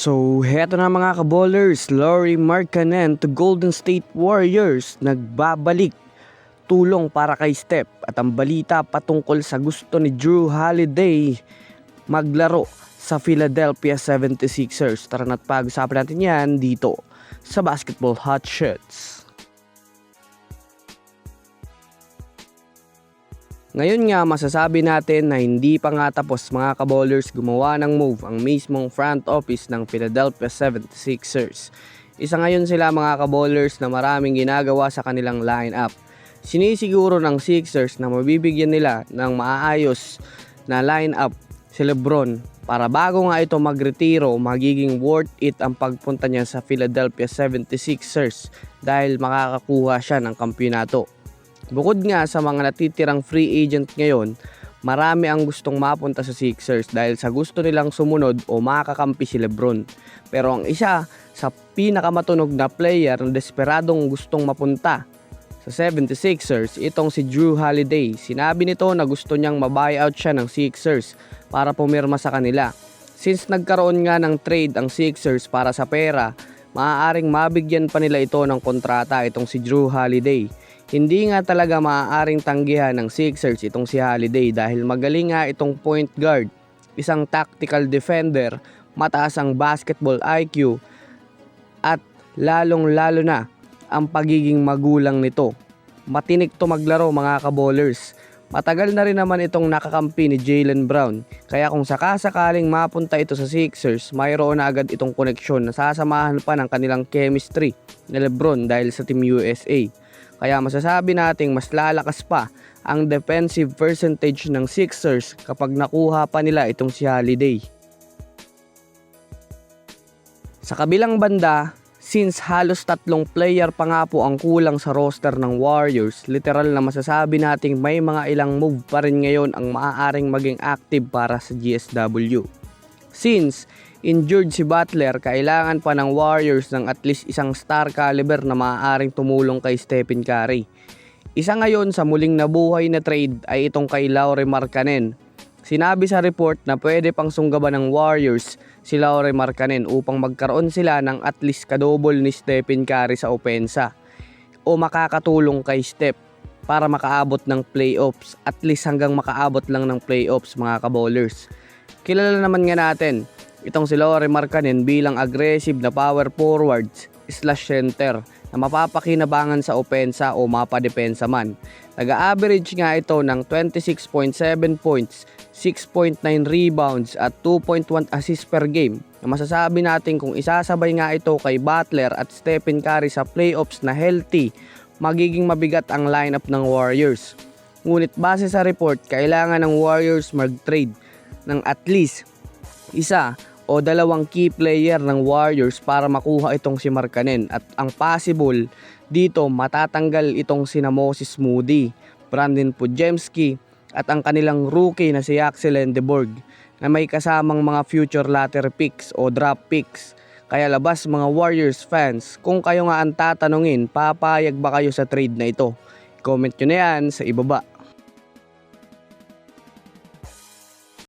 So, heto na mga kaballers, Lauri Markkanen to Golden State Warriors nagbabalik, tulong para kay Steph, at ang balita patungkol sa gusto ni Jrue Holiday maglaro sa Philadelphia 76ers. Tara na't pag-usapan natin yan dito sa Basketball Hot Shots. Ngayon nga masasabi natin na hindi pa nga tapos mga kaballers gumawa ng move ang mismong front office ng Philadelphia 76ers. Isa ngayon sila mga kaballers na maraming ginagawa sa kanilang lineup. Sinisiguro ng Sixers na mabibigyan nila ng maayos na lineup si LeBron para bago nga ito magretiro magiging worth it ang pagpunta niya sa Philadelphia 76ers dahil makakakuha siya ng kampyonato. Bukod nga sa mga natitirang free agent ngayon, marami ang gustong mapunta sa Sixers dahil sa gusto nilang sumunod o makakampi si LeBron. Pero ang isa sa pinakamatunog na player na desperadong gustong mapunta sa 76ers, itong si Jrue Holiday. Sinabi nito na gusto niyang mabuyout siya ng Sixers para pumirma sa kanila. Since nagkaroon nga ng trade ang Sixers para sa pera, maaaring mabigyan pa nila ito ng kontrata itong si Jrue Holiday. Hindi nga talaga maaaring tanggihan ng Sixers itong si Holiday dahil magaling nga itong point guard, isang tactical defender, mataas ang basketball IQ at lalong-lalo na ang pagiging magulang nito. Matinik to maglaro mga kaballers. Matagal na rin naman itong nakakampi ni Jaylen Brown, kaya kung sakasakaling mapunta ito sa Sixers, mayroon na agad itong koneksyon na sasamahan pa ng kanilang chemistry ni LeBron dahil sa Team USA. Kaya masasabi nating mas lalakas pa ang defensive percentage ng Sixers kapag nakuha pa nila itong si Holiday. Sa kabilang banda, since halos 3 player pa nga po ang kulang sa roster ng Warriors, literal na masasabi nating may mga ilang move pa rin ngayon ang maaaring maging active para sa GSW. Since injured si Butler, kailangan pa ng Warriors ng at least isang star caliber na maaaring tumulong kay Stephen Curry. Isa ngayon sa muling nabuhay na trade ay itong kay Lauri Markkanen. Sinabi sa report na pwede pang sunggaban ng Warriors si Lauri Markkanen upang magkaroon sila ng at least kadouble ni Stephen Curry sa opensa o makakatulong kay Steph para makaabot ng playoffs, at least hanggang makaabot lang ng playoffs mga kaballers. Kilala naman nga natin itong si Lauri Markkanen bilang aggressive na power forwards / center na mapapakinabangan sa opensa o mapadepensa man. Nag-average nga ito ng 26.7 points, 6.9 rebounds at 2.1 assists per game. Na masasabi natin kung isasabay nga ito kay Butler at Stephen Curry sa playoffs na healthy, magiging mabigat ang lineup ng Warriors. Ngunit base sa report, kailangan ng Warriors mag-trade ng at least isa o 2 key player ng Warriors para makuha itong si Markkanen, at ang possible dito matatanggal itong si Moses Moody, Brandon Podziemski at ang kanilang rookie na si Axel Endeborg na may kasamang mga future lottery picks o draft picks. Kaya labas mga Warriors fans, kung kayo nga ang tatanungin, papayag ba kayo sa trade na ito? Comment nyo na yan sa ibaba.